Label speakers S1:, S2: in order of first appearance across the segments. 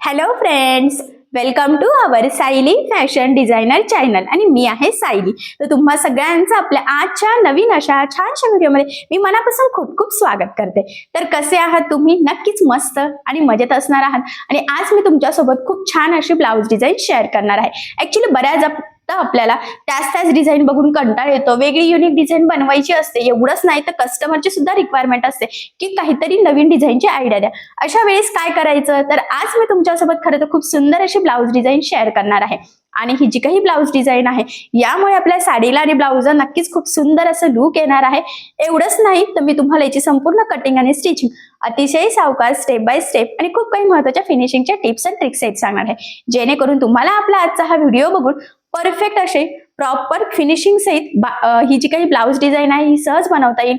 S1: Hello friends, welcome to our Sayali fashion designer channel आणि मी आहे सायली. तर तुम्हा सगळ्यांचं आपल्या आजच्या नवीन अशा छानशा व्हिडिओमध्ये मी मनापासून खूप खूप स्वागत करते. तर कसे आहात तुम्ही? नक्कीच मस्त आणि मजेत असणार आहात. आणि आज मी तुमच्यासोबत खूप छान अशी ब्लाऊज डिझाईन शेअर करणार आहे. ऍक्च्युली बऱ्याच आपल्याला त्याच डिझाईन बघून कंटाळा येतो. वेगळी युनिक डिझाईन बनवायची असते. एवढंच नाही तर कस्टमरची सुद्धा रिक्वायरमेंट असते की काहीतरी नवीन डिझाईनची आयडिया द्या. अशा वेळेस काय करायचं? तर आज मी तुमच्यासोबत खरं तर खूप सुंदर अशी ब्लाऊज डिझाईन शेअर करणार आहे. आणि ही जी काही ब्लाऊज डिझाईन आहे यामुळे आपल्या साडीला आणि ब्लाऊजला नक्कीच खूप सुंदर असं लुक येणार आहे. एवढंच नाही तर मी तुम्हाला याची संपूर्ण कटिंग आणि स्टिचिंग अतिशय सावकाश स्टेप बाय स्टेप आणि खूप काही महत्त्वाच्या फिनिशिंगच्या टिप्स अँड ट्रिक्स सांगणार आहे, जेणेकरून तुम्हाला आपला आजचा हा व्हिडिओ बघून परफेक्ट असे प्रॉपर फिनिशिंग सहित ही जी काही ब्लाऊज डिझाईन आहे ही सहज बनवता येईल.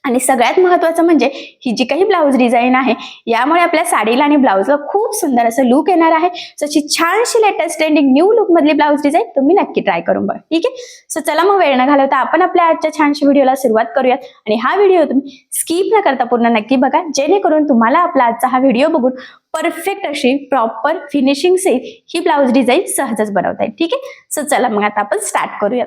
S1: आणि सगळ्यात महत्त्वाचं म्हणजे ही जी काही ब्लाऊज डिझाईन आहे यामुळे आपल्या साडीला आणि ब्लाऊजला खूप सुंदर असं लुक येणार आहे. अशी छानशी लेटेस्ट ट्रेंडिंग न्यू लुक मधली ब्लाऊज डिझाईन तुम्ही नक्की ट्राय करून बघा. ठीक आहे. सो चला मग वेळ न घालवता आपण आपल्या आजच्या छानशी व्हिडिओला सुरुवात करूयात. आणि हा व्हिडिओ तुम्ही स्किप न करता पूर्ण नक्की बघा, जेणेकरून तुम्हाला आपला आजचा हा व्हिडिओ बघून परफेक्ट अशी प्रॉपर फिनिशिंग सहित ही ब्लाऊज डिझाईन सहजच बनवता येईल. ठीक आहे. सो चला मग आता आपण स्टार्ट करूयात.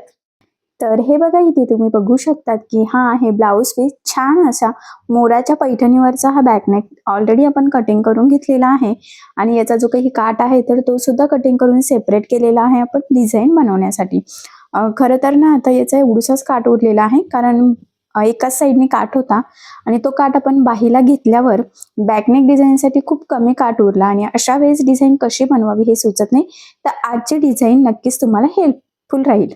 S1: तर हे बघा, इथे तुम्ही बघू शकतात की हा आहे ब्लाऊज पीस. छान असा मोराच्या पैठणीवरचा हा बॅकनेक ऑलरेडी आपण कटिंग करून घेतलेला आहे. आणि याचा जो काही काठ आहे तर तो सुद्धा कटिंग करून सेपरेट केलेला आहे आपण डिझाईन बनवण्यासाठी. खरं तर ना आता याचा एवढाच काठ उरलेला आहे, कारण एकाच साईडने काठ होता आणि तो काठ आपण बाहीला घेतल्यावर बॅकनेक डिझाईनसाठी खूप कमी काठ उरला आणि अशा वेळेस डिझाईन कशी बनवावी हे सुचत नाही. तर आजची डिझाईन नक्कीच तुम्हाला हेल्पफुल राहील.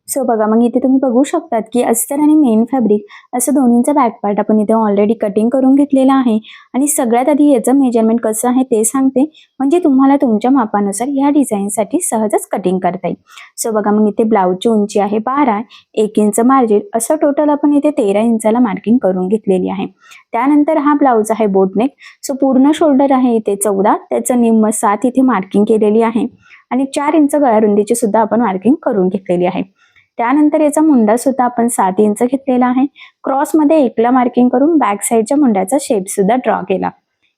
S1: सो बघा, मग इथे तुम्ही बघू शकतात की अस्तर आणि मेन फॅब्रिक असं दोन्हींचा बॅक पार्ट आपण इथे ऑलरेडी कटिंग करून घेतलेला आहे. आणि सगळ्यात आधी याचं मेजरमेंट कसं आहे ते सांगते, म्हणजे तुम्हाला तुमच्या मापानुसार या डिझाईनसाठी सहजच कटिंग करता येईल. सो बघा, मग इथे ब्लाऊजची उंची आहे 12, 1 इंच मार्जिन, असं टोटल आपण इथे 13 इंचाला मार्किंग करून घेतलेली आहे. त्यानंतर हा ब्लाऊज आहे बोटनेक. सो पूर्ण शोल्डर आहे इथे 14, त्याचं निम्म 7 इथे मार्किंग केलेली आहे. आणि 4 इंच गळारुंदीची सुद्धा आपण मार्किंग करून घेतलेली आहे. त्यानंतर याचा मुंडा सुद्धा आपण 7 इंच घेतलेला आहे. क्रॉस मध्ये 1ला मार्किंग करून बॅक साईडच्या मुंड्याचा शेप सुद्धा ड्रॉ केला.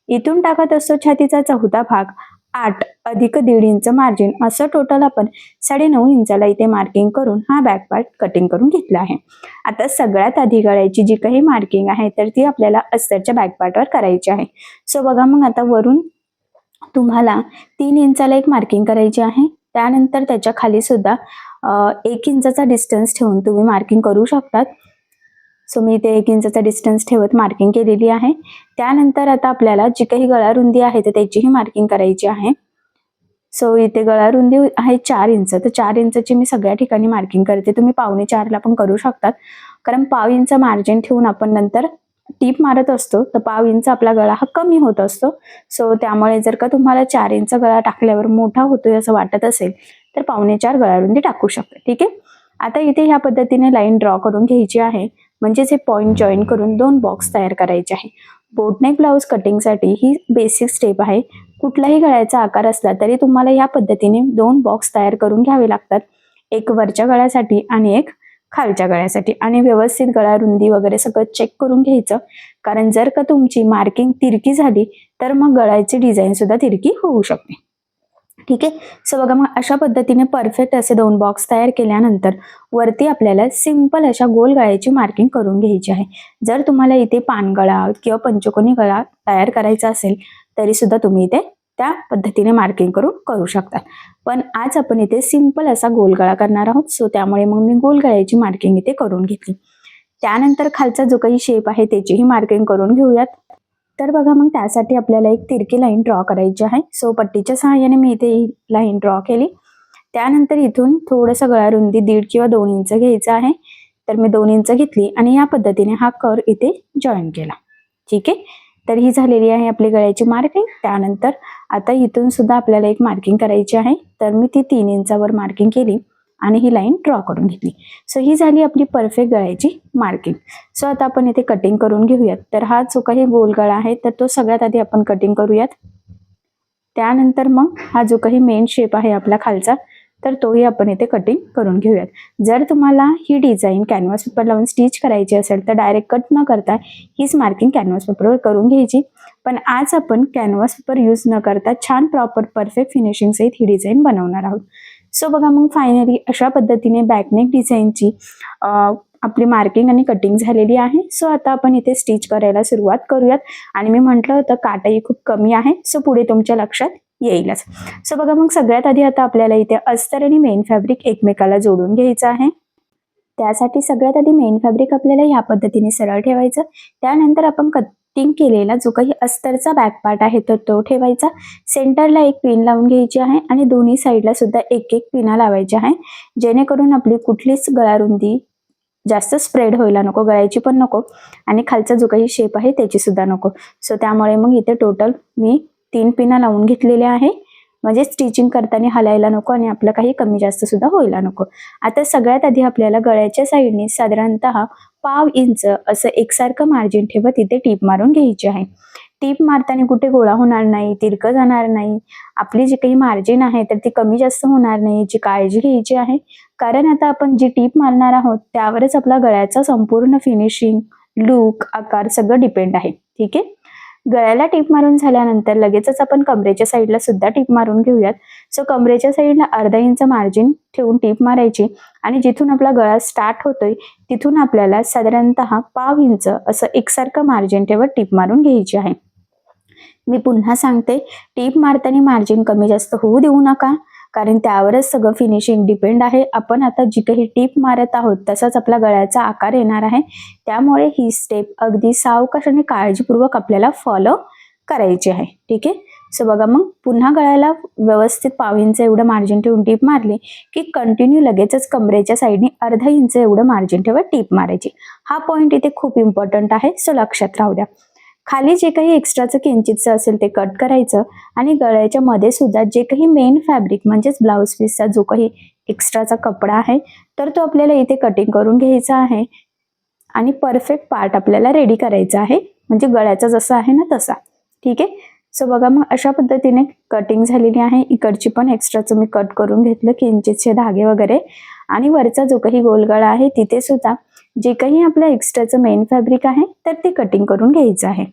S1: इथून टाकत असतो छातीचा 4था भाग 8 अधिक 1.5 इंच मार्जिन, असं टोटल आपण 9.5 इंचाला इथे मार्किंग करून हा बॅक पार्ट कटिंग करून घेतला आहे. आता सगळ्यात आधी गळ्याची जी काही मार्किंग आहे तर ती आपल्याला अस्तरच्या बॅक पार्टवर करायची आहे. सो बघा, मग आता वरून तुम्हाला 3 इंचाला एक मार्किंग करायची आहे. त्यानंतर त्याच्या खाली सुद्धा 1 इंचाचा डिस्टन्स ठेवून तुम्ही मार्किंग करू शकतात. सो मी इथे 1 इंचाचा डिस्टन्स ठेवत मार्किंग केलेली आहे. त्यानंतर आता आपल्याला जी काही गळारुंदी आहे तर त्याचीही मार्किंग करायची आहे. सो इथे गळारुंदी आहे 4 इंच, तर 4 इंचची मी सगळ्या ठिकाणी मार्किंग करते. तुम्ही 3.25 पण करू शकतात, कारण 0.5 इंच मार्जिन ठेवून आपण नंतर टीप मारत असतो तर 0.5 इंच आपला गळा हा कमी होत असतो. सो त्यामुळे जर का तुम्हाला 4 इंच गळा टाकल्यावर मोठा होतोय असं वाटत असेल तर 4.25 गळारुंदी टाकू शकता. ठीक आहे. आता इथे ह्या पद्धतीने लाईन ड्रॉ करून घ्यायची आहे, म्हणजेच हे पॉइंट जॉईन करून 2 बॉक्स तयार करायचे आहे. बोटनेक ब्लाऊज कटिंगसाठी ही बेसिक स्टेप आहे. कुठलाही गळ्याचा आकार असला तरी तुम्हाला या पद्धतीने 2 बॉक्स तयार करून घ्यावे लागतात, एक वरच्या गळ्यासाठी आणि एक खालच्या गळ्यासाठी. आणि व्यवस्थित गळारुंदी वगैरे सगळं चेक करून घ्यायचं, कारण जर का तुमची मार्किंग तिरकी झाली तर मग गळ्याची डिझाईन सुद्धा तिरकी होऊ शकते. ठीक आहे. सो बघा, मग अशा पद्धतीने परफेक्ट असे 2 बॉक्स तयार केल्यानंतर वरती आपल्याला सिंपल अशा गोल गळ्याची मार्किंग करून घ्यायची आहे. जर तुम्हाला इथे पानगळा किंवा पंचकोनी गळा तयार करायचा असेल तरी सुद्धा तुम्ही इथे त्या पद्धतीने मार्किंग करू शकता. पण आज आपण इथे सिंपल असा गोल गळा करणार आहोत, सो त्यामुळे मग मी गोल गळ्याची मार्किंग इथे करून घेतली. त्यानंतर खालचा जो काही शेप आहे त्याचीही मार्किंग करून घेऊयात. तर बघा, मग त्यासाठी आपल्याला एक तिरकी लाईन ड्रॉ करायची आहे. सो पट्टीच्या सहाय्याने मी इथे ही लाईन ड्रॉ केली. त्यानंतर इथून थोडंसं गळारुंदी 1.5 किंवा 2 इंच घ्यायचं आहे. तर मी 2 इंच घेतली आणि या पद्धतीने हा कर्व इथे जॉईन केला. ठीक आहे. तर ही झालेली आहे आपली गळ्याची मार्किंग. त्यानंतर आता इथून सुद्धा आपल्याला एक मार्किंग करायची आहे, तर मी ती 3 इंचावर मार्किंग केली आणि ही लाईन ड्रॉ करून घेतली. सो ही झाली आपली परफेक्ट गळ्याची मार्किंग. सो आता आपण इथे कटिंग करून घेऊयात. तर हा जो काही गोल गळा आहे तर तो सगळ्यात आधी आपण कटिंग करूयात. त्यानंतर मग हा जो काही मेन शेप आहे आपला खालचा तर तोही आपण इथे कटिंग करून घेऊयात. जर तुम्हाला ही डिझाईन कॅनव्हास पेपर लावून स्टिच करायची असेल तर डायरेक्ट कट न करता हीच मार्किंग कॅनव्हास पेपरवर करून घ्यायची. पण आज आपण कॅनव्हास पेपर यूज न करता छान प्रॉपर परफेक्ट फिनिशिंग सहित ही डिझाईन बनवणार आहोत. सो बघा मग फायनली अशा पद्धतीने बॅकनेक डिझाईनची आपली मार्किंग आणि कटिंग झालेली आहे. सो आता आपण इथे स्टिच करायला सुरुवात करूयात. आणि मी म्हटलं होतं काटाही खूप कमी आहे, सो पुढे तुमच्या लक्षात येईलच. सो बघा मग सगळ्यात आधी आता आपल्याला इथे अस्तर आणि मेन फॅब्रिक एकमेकाला जोडून घ्यायचं आहे. त्यासाठी सगळ्यात आधी मेन फॅब्रिक आपल्याला ह्या पद्धतीने सरळ ठेवायचं. त्यानंतर आपण कटिंग केलेला जो काही अस्तरचा बॅक पार्ट आहे तर तो ठेवायचा. सेंटरला एक पिन लावून घ्यायची आहे आणि दोन्ही साईडला सुद्धा एक एक पिना लावायची आहे, जेणेकरून आपली कुठलीच गळारुंदी जास्त स्प्रेड व्हायला नको, गळायची पण नको आणि खालचा जो काही शेप आहे त्याची सुद्धा नको. सो त्यामुळे मग इथे टोटल मी 3 पिना लावून घेतलेल्या आहे, म्हणजे स्टिचिंग करताना हलायला नको आणि आपलं काही कमी जास्त सुद्धा व्हायला नको. आता सगळ्यात आधी आपल्याला गळ्याच्या साईडने साधारणतः 1/2 इंच असं एकसारखं मार्जिन ठेवत इथे टीप मारून घ्यायची आहे. टीप मारताना कुठे गोळा होणार नाही, तिरकं जाणार नाही, आपली जी काही मार्जिन आहे तर ती कमी जास्त होणार नाही याची काळजी घ्यायची आहे. कारण आता आपण जी टीप मारणार आहोत त्यावरच आपला गळ्याचा संपूर्ण फिनिशिंग, लुक, आकार सगळं डिपेंड आहे. ठीक आहे. गळ्याला टीप मारून झाल्यानंतर लगेचच आपण कमरेच्या साईडला सुद्धा टीप मारून घेऊयात. सो कमरेच्या साईडला 1/2 इंच मार्जिन ठेवून टीप मारायची आणि जिथून आपला गळा स्टार्ट होतोय तिथून आपल्याला साधारणतः 1/2 इंच असं एकसारखं मार्जिन ठेवत टीप मारून घ्यायची आहे. मी पुन्हा सांगते, टीप मारताना मार्जिन कमी जास्त होऊ देऊ नका, कारण त्यावरच सगळं फिनिशिंग डिपेंड आहे. आपण आता जी काही टीप मारत आहोत तसाच आपला गळ्याचा आकार येणार आहे. त्यामुळे ही स्टेप अगदी सावकाश आणि काळजीपूर्वक आपल्याला फॉलो करायची आहे. ठीक आहे. सो बघा मग पुन्हा गळ्याला व्यवस्थित 1/2 इंच एवढं मार्जिन ठेवून टीप मारली की कंटिन्यू लगेचच कमरेच्या साईडने 1/2 इंच एवढं मार्जिन ठेवत टीप मारायची. हा पॉईंट इथे खूप इम्पॉर्टंट आहे, सो लक्षात राहू द्या. खाली जे काही एक्स्ट्राचं किंचितचं असेल ते कट करायचं आणि गळ्याच्या मध्ये सुद्धा जे काही मेन फॅब्रिक म्हणजेच ब्लाउज पीसचा जो काही एक्स्ट्राचा कपडा आहे तर तो आपल्याला इथे कटिंग करून घ्यायचा आहे आणि परफेक्ट पार्ट आपल्याला रेडी करायचा आहे, म्हणजे गळ्याचा जसा आहे ना तसा. ठीक आहे. सो बघा मग अशा पद्धतीने कटिंग झालेली आहे. इकडची पण एक्स्ट्राचं मी कट करून घेतलं, किंचितचे धागे वगैरे, आणि वरचा जो काही गोल गळा आहे तिथे सुद्धा जे काही आपलं एक्स्ट्राचं मेन फॅब्रिक आहे तर ते कटिंग करून घ्यायचं आहे.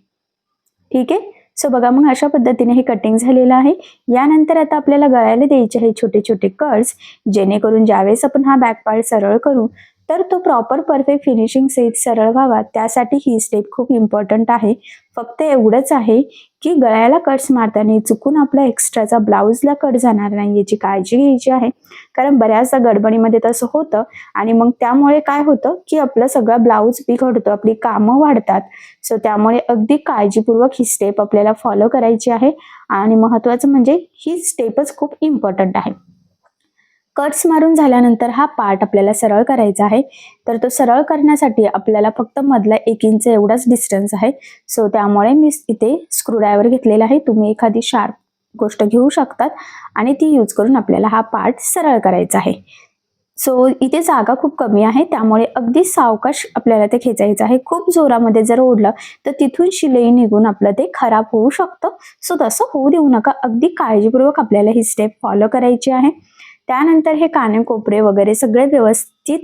S1: ठीक आहे. सो बघा मग अशा पद्धतीने हे कटिंग झालेलं आहे. यानंतर आता आपल्याला गळ्याला द्यायचे आहे छोटे छोटे कट्स, जेणेकरून ज्यावेळेस आपण हा बॅक पार्ट सरळ करू तर तो प्रॉपर परफेक्ट फिनिशिंग सहित सरळ व्हावा, त्यासाठी ही स्टेप खूप इम्पॉर्टंट आहे. फक्त एवढंच आहे की गळ्याला कट्स मारताना चुकून आपला एक्स्ट्राचा ब्लाऊजला कट जाणार नाही याची काळजी घ्यायची आहे. कारण बऱ्याचदा गडबडीमध्ये तसं होतं आणि मग त्यामुळे काय होतं की आपला सगळा ब्लाऊज बिघडतो, आपली कामं वाढतात. सो त्यामुळे अगदी काळजीपूर्वक ही स्टेप आपल्याला फॉलो करायची आहे आणि महत्त्वाचं म्हणजे ही स्टेपच खूप इम्पॉर्टंट आहे. कट्स मारून झाल्यानंतर हा पार्ट आपल्याला सरळ करायचा आहे. तर तो सरळ करण्यासाठी आपल्याला फक्त मधला 1 इंच एवढाच डिस्टन्स आहे. सो त्यामुळे मी इथे स्क्रूड्रायव्हर घेतलेला आहे. तुम्ही एखादी शार्प गोष्ट घेऊ शकतात आणि ती यूज करून आपल्याला हा पार्ट सरळ करायचा आहे. सो इथे जागा खूप कमी आहे, त्यामुळे अगदी सावकाश आपल्याला ते खेचायचं आहे. खूप जोरामध्ये जर ओढलं तर तिथून शिलाई निघून आपलं ते खराब होऊ शकतं. सो तसं होऊ देऊ नका. अगदी काळजीपूर्वक आपल्याला ही स्टेप फॉलो करायची आहे. त्यानंतर हे कानेकोपरे वगैरे सगळे व्यवस्थित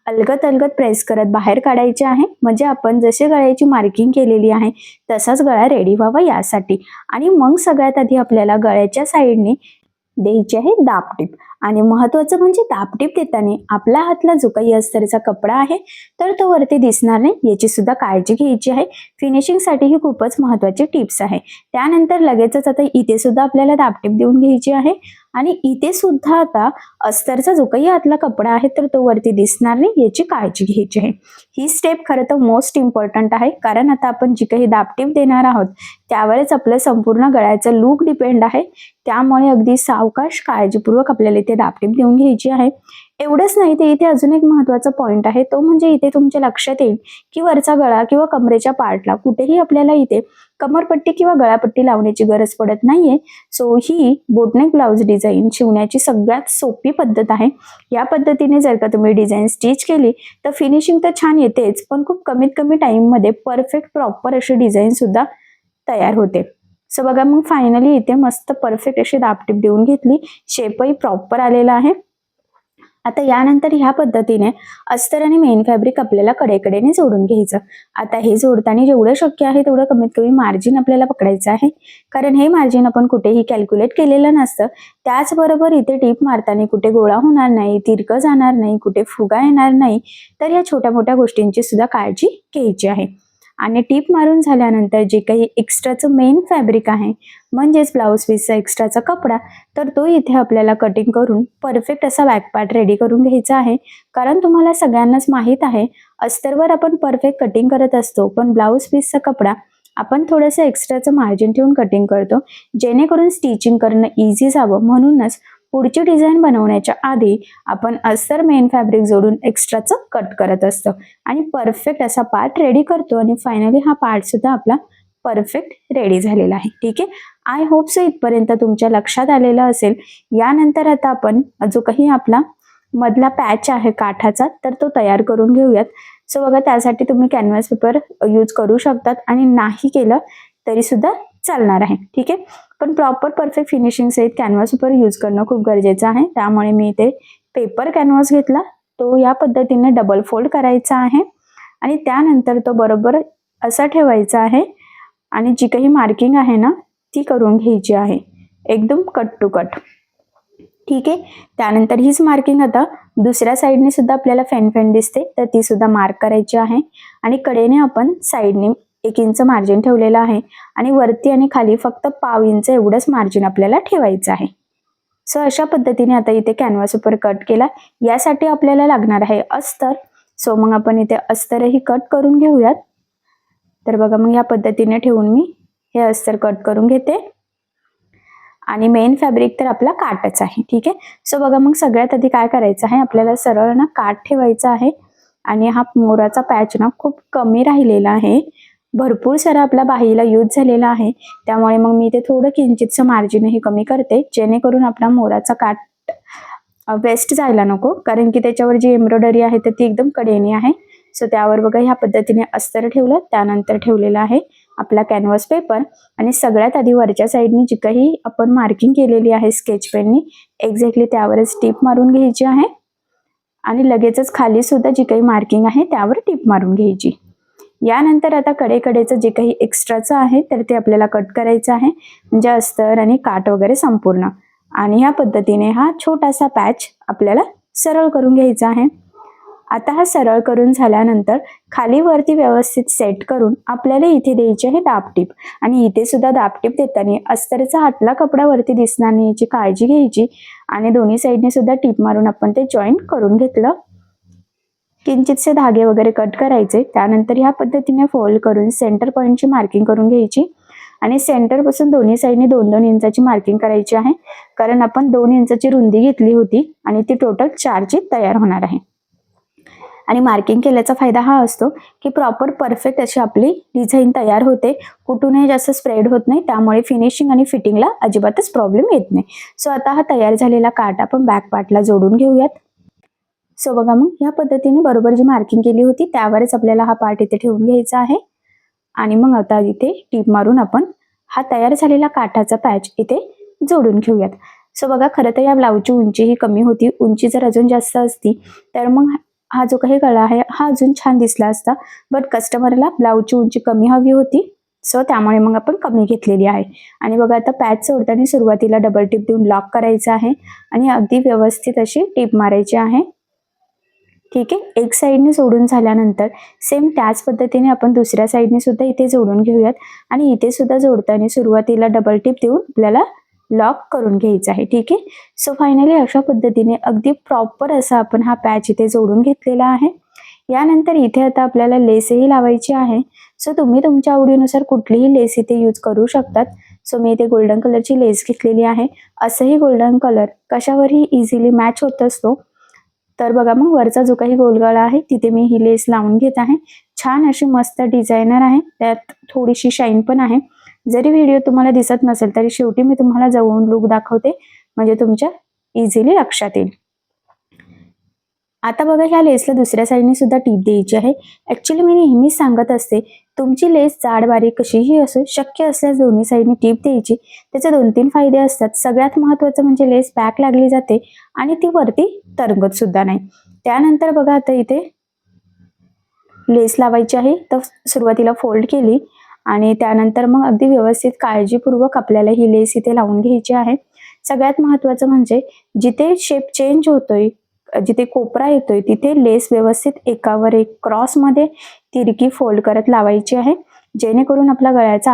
S1: अलगद अलगद प्रेस करत बाहेर काढायचे आहे, म्हणजे आपण जसे गळ्याची मार्किंग केलेली आहे तसाच गळा रेडी व्हावा यासाठी. आणि मग सगळ्यात आधी आपल्याला गळ्याच्या साईडने द्यायची आहे दाबटीप. आणि महत्त्वाचं म्हणजे दाबटीप देताना आपल्या हातला जो काही अस्तरचा कपडा आहे तर तो वरती दिसणार नाही याची सुद्धा काळजी घ्यायची आहे. फिनिशिंगसाठी ही खूपच महत्त्वाची टिप्स आहे. त्यानंतर लगेचच आता इथे सुद्धा आपल्याला दाबटीप देऊन घ्यायची आहे आणि इथे सुद्धा आता अस्तरचा जो काही आतला कपडा आहे तर तो वरती दिसणार नाही याची काळजी घ्यायची आहे. ही स्टेप खरं तर मोस्ट इम्पॉर्टंट आहे, कारण आता आपण जी काही दाबटीप देणार आहोत त्यावरच आपलं संपूर्ण गळ्याचं लुक डिपेंड आहे. त्यामुळे अगदी सावकाश काळजीपूर्वक आपल्याला इथे दाबटीप देऊन घ्यायची आहे. एवढंच नाही, ते इथे अजून एक महत्त्वाचा पॉईंट आहे, तो म्हणजे इथे तुमच्या लक्षात येईल की वरचा गळा किंवा कमरेच्या पार्टला कुठेही आपल्याला इथे कमरपट्टी किंवा गळापट्टी लावण्याची गरज पडत नाहीये. सो ही बोटनेक ब्लाउज डिझाईन शिवण्याची सगळ्यात सोपी पद्धत आहे. या पद्धतीने जर का तुम्ही डिझाईन स्टिच केली तर फिनिशिंग तर छान येतेच, पण खूप कमीत कमी टाइममध्ये परफेक्ट प्रॉपर अशी डिझाईन सुद्धा तयार होते. सो बघा मग फायनली इथे मस्त परफेक्ट अशी दाबटीप देऊन घेतली. शेपही प्रॉपर आलेला आहे. आता यानंतर ह्या पद्धतीने अस्तर आणि मेन फॅब्रिक आपल्याला कडेकडेने जोडून घ्यायचं. आता हे जोडताना जेवढं शक्य आहे तेवढं कमीत कमी मार्जिन आपल्याला पकडायचं आहे, कारण हे मार्जिन आपण कुठेही कॅल्क्युलेट केलेलं नसतं. त्याचबरोबर इथे टीप मारताना कुठे गोळा होणार नाही, तिरकं जाणार नाही, कुठे फुगा येणार नाही, तर या छोट्या मोठ्या गोष्टींची सुद्धा काळजी घ्यायची आहे. आणि टीप मारून झाल्यानंतर जे काही एक्स्ट्राचं मेन फॅब्रिक आहे म्हणजेच ब्लाऊज पीसचा एक्स्ट्राचा कपडा, तर तो इथे आपल्याला कटिंग करून परफेक्ट असा बॅक पार्ट रेडी करून घ्यायचा आहे. कारण तुम्हाला सगळ्यांनाच माहीत आहे अस्तरवर आपण परफेक्ट कटिंग करत असतो, पण ब्लाऊज पीसचा कपडा आपण थोडंसं एक्स्ट्राचं मार्जिन ठेवून कटिंग करतो, जेणेकरून स्टिचिंग करणं इझी जावं. म्हणूनच पुढची डिझाईन बनवण्याच्या आधी आपण अस्तर मेन फॅब्रिक जोडून एक्स्ट्राचं कट करत असतो आणि परफेक्ट असा पार्ट रेडी करतो आणि फायनली हा पार्ट सुद्धा आपला परफेक्ट रेडी झालेला आहे. ठीक आहे, आय होप सो इथपर्यंत तुमच्या लक्षात आलेलं असेल. यानंतर आता आपण जो काही आपला मधला पॅच आहे काठाचा, तर तो तयार करून घेऊयात. सो बघा, त्यासाठी तुम्ही कॅनव्हास पेपर यूज करू शकतात आणि नाही केलं तरी सुद्धा चालणार आहे. ठीक आहे, पण प्रॉपर परफेक्ट फिनिशिंग सहित कॅनव्हास पेपर यूज करणं खूप गरजेचं आहे. त्यामुळे मी इथे पेपर कॅनव्हास घेतला, तो या पद्धतीने डबल फोल्ड करायचा आहे आणि त्यानंतर तो बरोबर असा ठेवायचा आहे आणि जी काही मार्किंग आहे ना ती करून घ्यायची आहे, एकदम कट टू कट. ठीक आहे, त्यानंतर हीच मार्किंग आता दुसऱ्या साईडने सुद्धा आपल्याला फेन दिसते, तर ती सुद्धा मार्क करायची आहे. आणि कडेने आपण साईडने 1 इंच मार्जिन ठेवलेलं आहे आणि वरती आणि खाली फक्त पाव इंच एवढंच मार्जिन आपल्याला ठेवायचं आहे. सो अशा पद्धतीने आता इथे कॅनव्हास पेपर कट केला. यासाठी आपल्याला लागणार आहे अस्तर. सो मग आपण इथे अस्तरही कट करून घेऊयात. तर बघा, मग या पद्धतीने ठेवून मी हे अस्तर कट करून घेते आणि मेन फॅब्रिक तर आपला काठच आहे. ठीक आहे, सो बघा, मग सगळ्यात आधी काय करायचं आहे, आपल्याला सरळ ना काठ ठेवायचा आहे आणि हा मोराचा पॅच ना खूप कमी राहिलेला आहे, भरपूर सारा आपला बाहीला यूज झालेला आहे. त्यामुळे मग मी इथे थोडं किंचितचं मार्जिनही कमी करते, जेणेकरून आपला मोराचा काठ वेस्ट जायला नको, कारण की त्याच्यावर जी एम्ब्रॉयडरी आहे तर ती एकदम कडेने आहे. सो त्यावर बघा ह्या पद्धतीने अस्तर ठेवलं, त्यानंतर ठेवलेला आहे आपला कॅनव्हास पेपर आणि सगळ्यात आधी वरच्या साईडनी जी काही आपण मार्किंग केलेली आहे स्केच पेननी, एक्झॅक्टली त्यावरच टीप मारून घ्यायची आहे आणि लगेचच खाली सुद्धा जी काही मार्किंग आहे त्यावर टीप मारून घ्यायची. यानंतर आता कडेकडेचं जे काही एक्स्ट्राचं आहे तर ते आपल्याला कट करायचं आहे, म्हणजे अस्तर आणि काठ वगैरे संपूर्ण. आणि ह्या पद्धतीने हा छोटासा पॅच आपल्याला सरळ करून घ्यायचा आहे. आता हा सरळ करून झाल्यानंतर खाली वरती व्यवस्थित सेट करून आपल्याला इथे द्यायची आहे दाबटीप. आणि इथे सुद्धा दाबटीप देताना अस्तरचा हातला कपडा वरती दिसणार नाही याची काळजी घ्यायची आणि दोन्ही साईडने सुद्धा टीप मारून आपण ते जॉईंट करून घेतलं. किंचितसे धागे वगैरे कट करायचे, त्यानंतर ह्या पद्धतीने फोल्ड करून सेंटर पॉईंटची मार्किंग करून घ्यायची आणि सेंटर पासून दोन्ही साईडने 2-2 इंचाची मार्किंग करायची आहे, कारण आपण 2 इंचाची रुंदी घेतली होती आणि ती टोटल 4ची तयार होणार आहे. आणि मार्किंग केल्याचा फायदा हा असतो की प्रॉपर परफेक्ट अशी आपली डिझाईन तयार होते, कुठूनही जास्त स्प्रेड होत नाही, त्यामुळे फिनिशिंग आणि फिटिंगला अजिबातच प्रॉब्लेम येत नाही. सो आता हा तयार झालेला काठ आपण बॅक पार्टला जोडून घेऊयात. सो बघा, मग या पद्धतीने बरोबर जी मार्किंग केली होती त्यावरच आपल्याला हा पार्ट इथे ठेवून घ्यायचा आहे आणि मग आता इथे टीप मारून आपण हा तयार झालेला काठाचा पॅच इथे जोडून घेऊयात. सो बघा, खरं तर या ब्लाऊजची उंची ही कमी होती, उंची जर अजून जास्त असती तर मग हा जो काही गळा आहे हा अजून छान दिसला असता, बट कस्टमरला ब्लाऊजची उंची कमी हवी होती, सो त्यामुळे मग आपण कमी घेतलेली आहे. आणि बघा, आता पॅच सोडताना सुरुवातीला डबल टिप देऊन लॉक करायचं आहे आणि अगदी व्यवस्थित अशी टिप मारायची आहे. ठीक आहे, एक साईडने जोडून झाल्यानंतर सेम त्याच पद्धतीने आपण दुसऱ्या साईडने सुद्धा इथे जोडून घेऊयात आणि इथे सुद्धा जोडताना सुरुवातीला डबल टिप देऊन आपल्याला लॉक करून घ्यायचं आहे. ठीक आहे, सो फायनली अशा पद्धतीने अगदी प्रॉपर असा आपण हा पॅच इथे जोडून घेतलेला आहे. यानंतर इथे आता आपल्याला लेसही लावायची आहे. सो तुम्ही तुमच्या आवडीनुसार कुठलीही लेस इथे यूज करू शकतात. सो मी इथे गोल्डन कलरची लेस घेतलेली आहे. असंही गोल्डन कलर कशावरही इझिली मॅच होत असतो. तर बघा, मग वरचा जो काही गोलगळा आहे तिथे मी ही लेस लावून घेत आहे. छान अशी मस्त डिझायनर आहे, त्यात थोडीशी शाईन पण आहे. जरी व्हिडिओ तुम्हाला दिसत नसेल तरी शेवटी मी तुम्हाला जवळून लुक दाखवते, म्हणजे तुमच्या इझिली लक्षात येईल. आता बघा, ह्या लेसला दुसऱ्या साईडने सुद्धा टीप द्यायची आहे. ऍक्च्युली मी नेहमीच सांगत असते तुमची लेस जाड बारीक कशीही असो, शक्य असल्यास दोन्ही साईडने टीप द्यायची. त्याचे 2-3 फायदे असतात. सगळ्यात महत्त्वाचं म्हणजे लेस पॅक लागली जाते आणि ती वरती तरंगत सुद्धा नाही. त्यानंतर बघा आता इथे लेस लावायची आहे, तर सुरुवातीला फोल्ड केली आणि त्यानंतर मग अगदी व्यवस्थित काळजीपूर्वक आपल्याला ही लेस इथे लावून घ्यायची आहे. सगळ्यात महत्त्वाचं म्हणजे जिथे शेप चेंज होतोय, जिथे कोपरा येतोय, तिथे लेस व्यवस्थित एकावर एक क्रॉसमध्ये तिरकी फोल्ड करत लावायची आहे, जेणेकरून आपला गळ्याचा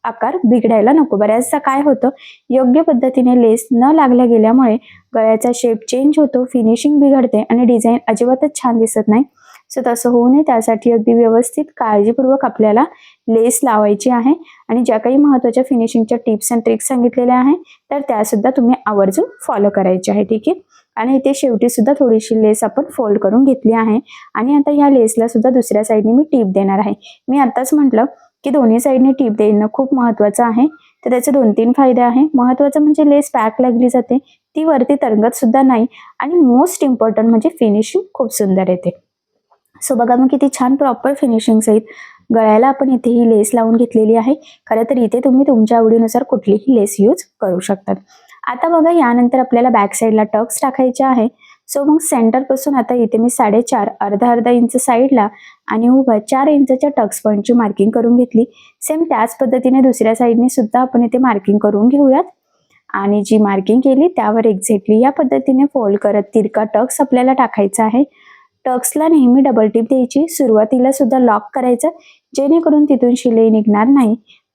S1: आकार बिघडायला नको. बऱ्याचदा काय होतं, योग्य पद्धतीने लेस न लागल्या गेल्यामुळे गळ्याचा शेप चेंज होतो, फिनिशिंग बिघडते आणि डिझाईन अजिबातच छान दिसत नाही. सो तसं होऊ नये त्यासाठी अगदी व्यवस्थित काळजीपूर्वक आपल्याला लेस लावायची आहे. आणि ज्या काही महत्त्वाच्या फिनिशिंगच्या टिप्स अँड ट्रिक्स सांगितलेल्या आहेत, तर त्यासुद्धा तुम्ही आवर्जून फॉलो करायचे आहे. ठीक आहे. आणि इथे शेवटी सुद्धा थोडीशी लेस आपण फोल्ड करून घेतली आहे आणि आता ह्या लेसला सुद्धा दुसऱ्या साईडने मी टीप देणार आहे. मी आताच म्हटलं की दोन्ही साईडने टीप देणं खूप महत्त्वाचं आहे, तर त्याचे 2-3 फायदे आहे. महत्त्वाचं म्हणजे लेस पॅक लागली जाते, ती वरती तरंगत सुद्धा नाही आणि मोस्ट इम्पॉर्टंट म्हणजे फिनिशिंग खूप सुंदर येते. सो बघा मग किती छान प्रॉपर फिनिशिंग सहित गळ्याला आपण इथे ही लेस लावून घेतलेली आहे. खरं तर इथे तुम्ही तुमच्या आवडीनुसार कुठलीही लेस यूज करू शकतात. आता बघा यानंतर आपल्याला बॅक साईडला टक्स टाकायचे आहे. सो मग सेंटर पासून आता इथे मी 4.5 अर्धा इंच साईडला आणि उभा 4 इंचच्या टक्स पॉईंटची मार्किंग करून घेतली. सेम त्याच पद्धतीने दुसऱ्या साईडने सुद्धा आपण इथे मार्किंग करून घेऊयात आणि जी मार्किंग केली त्यावर एक्झॅक्टली या पद्धतीने फोल्ड करत तिरका टक्स आपल्याला टाकायचा आहे. टक्सला नेहमी डबल टिप द्यायची, सुरुवातीला सुद्धा लॉक करायचं, जेणेकरून तिथून शिलाई निघणार नाही.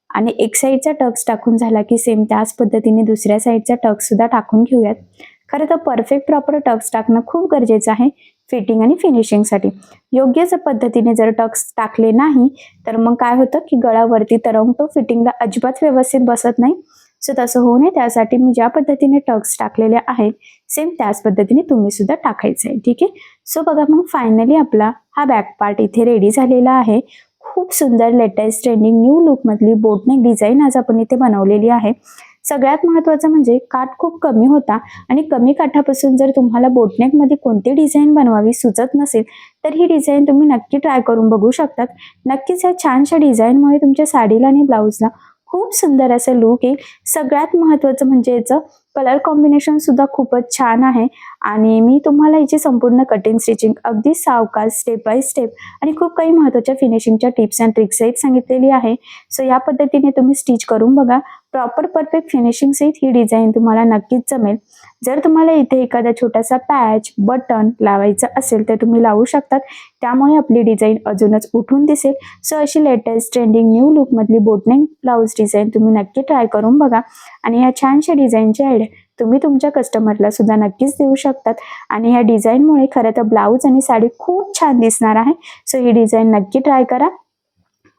S1: आणि एक साईडचा टक्स टाकून झाला की सेम त्याच पद्धतीने दुसऱ्या साईडचा टक्स सुद्धा टाकून घेऊयात. खरं तर परफेक्ट प्रॉपर टक्स टाकणं खूप गरजेचं आहे फिटिंग आणि फिनिशिंगसाठी. योग्य पद्धतीने जर टक्स टाकले नाही तर मग काय होतं की गळावरती तरंगतो, फिटिंगला अजिबात व्यवस्थित बसत नाही. सो तसं होऊ नये त्यासाठी मी ज्या पद्धतीने टक्स टाकलेले आहेत सेम त्याच पद्धतीने तुम्ही सुद्धा टाकायचं आहे. ठीक आहे. सो बघा मग फायनली आपला हा बॅक पार्ट इथे रेडी झालेला आहे. खूप सुंदर लेटेस्ट ट्रेंडिंग न्यू लुकमधली बोटनेक डिझाईन आज आपण इथे बनवलेली आहे. सगळ्यात महत्त्वाचं म्हणजे काठ खूप कमी होता आणि कमी काठापासून जर तुम्हाला बोटनेकमध्ये कोणती डिझाईन बनवावी सुचत नसेल तर ही डिझाईन तुम्ही नक्की ट्राय करून बघू शकतात. नक्कीच या छानशा डिझाईनमुळे तुमच्या साडीला आणि ब्लाऊजला खूप सुंदर असं लुक येईल. सगळ्यात महत्त्वाचं म्हणजे याचं कलर कॉम्बिनेशन सुद्धा खूपच छान आहे आणि मी तुम्हाला याची संपूर्ण कटिंग स्टिचिंग अगदी सावकाश स्टेप बाय स्टेप आणि खूप काही महत्त्वाच्या फिनिशिंगच्या टिप्स अँड ट्रिक्स सहित सांगितलेली आहे. सो या पद्धतीने तुम्ही स्टिच करून बघा. प्रॉपर परफेक्ट फिनिशिंग सहित ही डिझाईन तुम्हाला नक्कीच जमेल. जर तुम्हाला इथे एखादा छोटासा पॅच बटन लावायचा असेल तर तुम्ही लावू शकतात, त्यामुळे आपली डिझाईन अजूनच उठून दिसेल. सो अशी लेटेस्ट ट्रेंडिंग न्यू लुकमधली बोटनेक ब्लाऊज डिझाईन तुम्ही नक्की ट्राय करून बघा आणि ह्या छानशा डिझाईनची आयडिया तुम्ही तुमच्या कस्टमरला सुद्धा नक्कीच देऊ शकतात. आणि ह्या डिझाईनमुळे खरं तर ब्लाऊज आणि साडी खूप छान दिसणार आहे. सो ही डिझाईन नक्की ट्राय करा.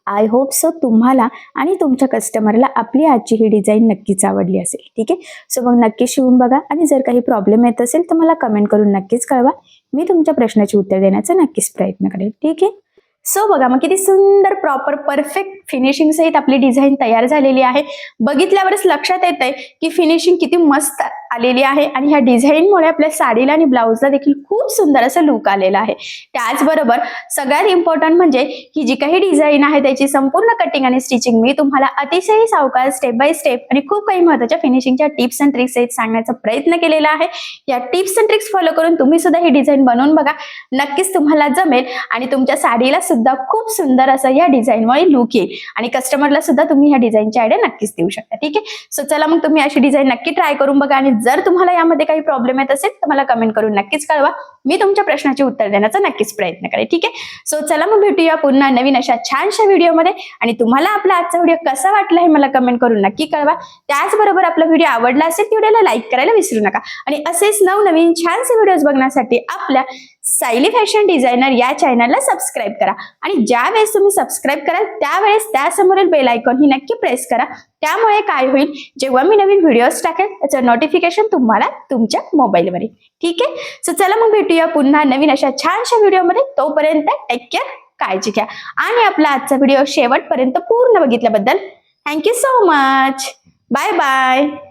S1: आय होप सो तुम्हाला आणि तुमच्या कस्टमरला आपली आजची ही डिझाईन नक्कीच आवडली असेल. ठीक आहे. सो मग नक्की शिवून बघा आणि जर काही प्रॉब्लेम येत असेल तर मला कमेंट करून नक्कीच कळवा. मी तुमच्या प्रश्नाची उत्तर देण्याचा नक्कीच प्रयत्न करेल. ठीक आहे. सो बघा मग किती सुंदर प्रॉपर परफेक्ट फिनिशिंग सहित आपली डिझाईन तयार झालेली आहे. बघितल्यावरच लक्षात येत आहे की फिनिशिंग किती मस्त आलेली आहे आणि ह्या डिझाईनमुळे आपल्या साडीला आणि ब्लाऊजला देखील खूप सुंदर असं लुक आलेला आहे. त्याचबरोबर सगळ्यात इम्पॉर्टंट म्हणजे ही जी काही डिझाईन आहे त्याची संपूर्ण कटिंग आणि स्टिचिंग मी तुम्हाला अतिशय सावकाश स्टेप बाय स्टेप आणि खूप काही महत्त्वाच्या फिनिशिंगच्या टिप्स अँड ट्रिक्स सहित सांगण्याचा प्रयत्न केलेला आहे. या टिप्स अँड ट्रिक्स फॉलो करून तुम्ही सुद्धा ही डिझाईन बनवून बघा. नक्कीच तुम्हाला जमेल आणि तुमच्या साडीला सुद्धा खूप सुंदर असं या डिझाईनमुळे लुक येईल आणि कस्टमरला सुद्धा तुम्ही ह्या डिझाईनची आयडिया नक्कीच देऊ शकता. ठीक आहे. सो चला मग तुम्ही अशी डिझाईन नक्की ट्राय करून बघा आणि जर तुम्हाला यामध्ये काही प्रॉब्लेम येत असेल तर मला कमेंट करून नक्कीच कळवा. मी तुमच्या प्रश्नाचे उत्तर देण्याचा नक्कीच प्रयत्न करेन. ठीक आहे. सो चला मग भेटूया पुन्हा नवीन अशा छानशा व्हिडिओमध्ये आणि तुम्हाला आपला आजचा व्हिडिओ कसा वाटला हे मला कमेंट करून नक्की कळवा. त्याचबरोबर आपला व्हिडिओ आवडला असेल तर व्हिडिओला लाईक करायला विसरू नका आणि असेच नवनवीन छानसे व्हिडिओज बघण्यासाठी आपल्या सायली फॅशन डिझायनर या चॅनलला सबस्क्राईब करा आणि ज्या वेळेस तुम्ही सबस्क्राईब कराल त्यावेळेस त्यासमोरील बेल आयकॉन ही नक्की प्रेस करा. त्यामुळे काय होईल, जेव्हा मी नवीन व्हिडिओज टाकेल त्याचं नोटिफिकेशन तुम्हाला तुमच्या मोबाईलवर येईल. ठीक आहे. सो चला मग भेटूया पुन्हा नवीन अशा छानशा व्हिडिओमध्ये. तोपर्यंत टेक केअर, काळजी घ्या आणि आपला आजचा व्हिडिओ शेवटपर्यंत पूर्ण बघितल्याबद्दल thank you so much. Bye bye.